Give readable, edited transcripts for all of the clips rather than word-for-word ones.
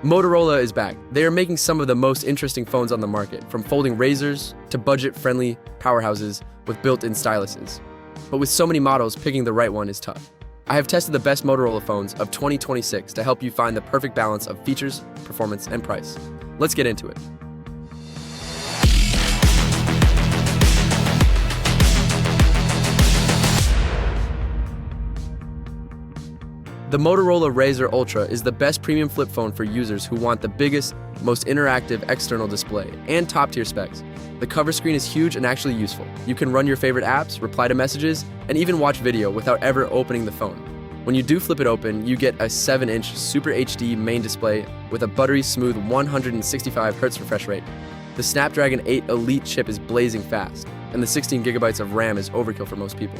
Motorola is back. They are making some of the most interesting phones on the market, from folding razors to budget-friendly powerhouses with built-in styluses. But with so many models, picking the right one is tough. I have tested the best Motorola phones of 2026 to help you find the perfect balance of features, performance, and price. Let's get into it. The Motorola Razr Ultra is the best premium flip phone for users who want the biggest, most interactive external display and top-tier specs. The cover screen is huge and actually useful. You can run your favorite apps, reply to messages, and even watch video without ever opening the phone. When you do flip it open, you get a 7-inch Super HD main display with a buttery smooth 165Hz refresh rate. The Snapdragon 8 Elite chip is blazing fast, and the 16 GB of RAM is overkill for most people,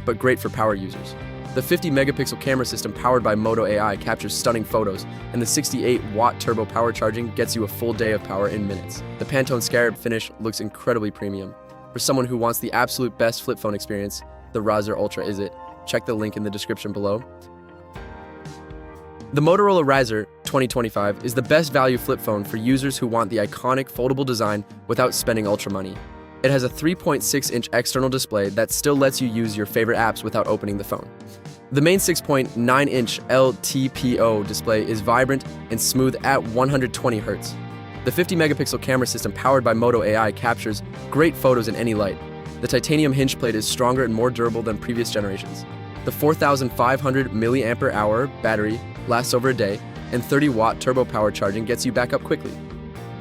but great for power users. The 50-megapixel camera system powered by Moto AI captures stunning photos, and the 68-watt turbo power charging gets you a full day of power in minutes. The Pantone scarab finish looks incredibly premium. For someone who wants the absolute best flip phone experience, the Razr Ultra is it. Check the link in the description below. The Motorola Razr 2025 is the best value flip phone for users who want the iconic foldable design without spending ultra money. It has a 3.6-inch external display that still lets you use your favorite apps without opening the phone. The main 6.9-inch LTPO display is vibrant and smooth at 120 Hz. The 50-megapixel camera system powered by Moto AI captures great photos in any light. The titanium hinge plate is stronger and more durable than previous generations. The 4,500 mAh battery lasts over a day, and 30-watt turbo power charging gets you back up quickly.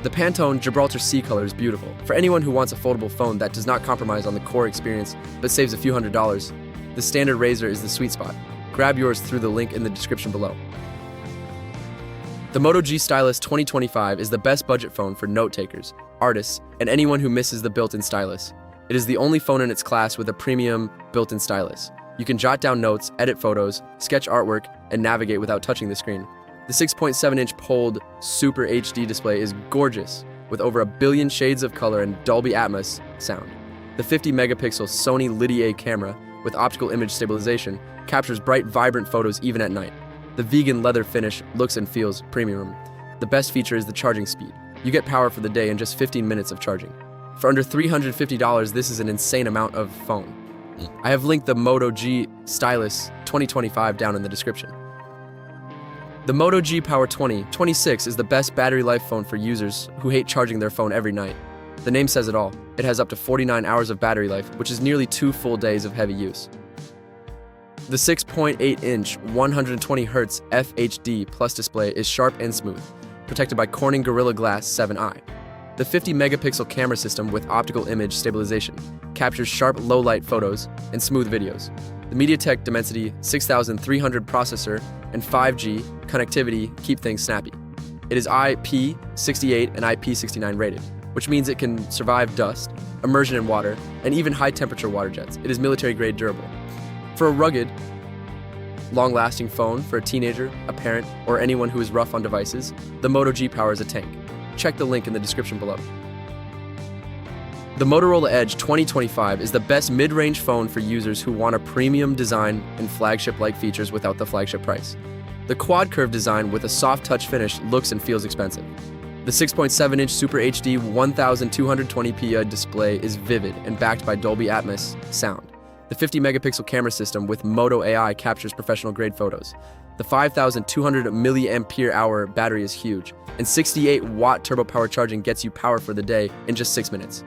The Pantone Gibraltar Sea color is beautiful. For anyone who wants a foldable phone that does not compromise on the core experience but saves a few $100s, the standard Razr is the sweet spot. Grab yours through the link in the description below. The Moto G Stylus 2025 is the best budget phone for note takers, artists, and anyone who misses the built-in stylus. It is the only phone in its class with a premium built-in stylus. You can jot down notes, edit photos, sketch artwork, and navigate without touching the screen. The 6.7-inch POLED Super HD display is gorgeous, with over a billion shades of color and Dolby Atmos sound. The 50-megapixel Sony Lidi-A camera with optical image stabilization captures bright, vibrant photos even at night. The vegan leather finish looks and feels premium. The best feature is the charging speed. You get power for the day in just 15 minutes of charging. For under $350, this is an insane amount of phone. I have linked the Moto G Stylus 2025 down in the description. The Moto G Power 2026 is the best battery life phone for users who hate charging their phone every night. The name says it all. It has up to 49 hours of battery life, which is nearly 2 full days of heavy use. The 6.8-inch 120Hz FHD Plus display is sharp and smooth, protected by Corning Gorilla Glass 7i. The 50-megapixel camera system with optical image stabilization captures sharp low-light photos and smooth videos. The MediaTek Dimensity 6300 processor and 5G connectivity keep things snappy. It is IP68 and IP69 rated, which means it can survive dust, immersion in water, and even high-temperature water jets. It is military-grade durable. For a rugged, long-lasting phone for a teenager, a parent, or anyone who is rough on devices, the Moto G Power is a tank. Check the link in the description below. The Motorola Edge 2025 is the best mid-range phone for users who want a premium design and flagship-like features without the flagship price. The quad-curve design with a soft touch finish looks and feels expensive. The 6.7-inch Super HD 1220p display is vivid and backed by Dolby Atmos sound. The 50-megapixel camera system with Moto AI captures professional-grade photos. The 5,200 mAh battery is huge, and 68-watt turbo power charging gets you power for the day in just 6 minutes.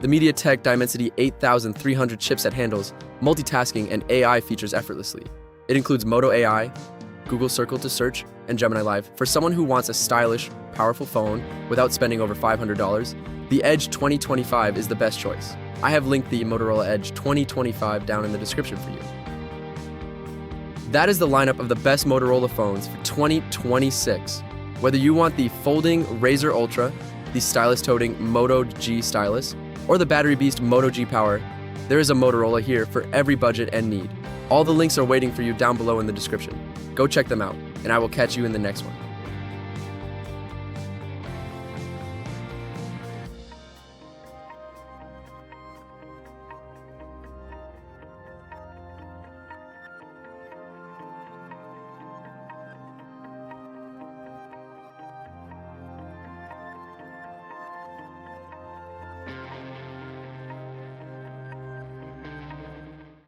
The MediaTek Dimensity 8300 chipset handles multitasking and AI features effortlessly. It includes Moto AI, Google Circle to search, and Gemini Live. For someone who wants a stylish, powerful phone without spending over $500, the Edge 2025 is the best choice. I have linked the Motorola Edge 2025 down in the description for you. That is the lineup of the best Motorola phones for 2026. Whether you want the folding Razr Ultra, the stylus-toting Moto G Stylus, or the battery beast Moto G Power, there is a Motorola here for every budget and need. All the links are waiting for you down below in the description. Go check them out, and I will catch you in the next one.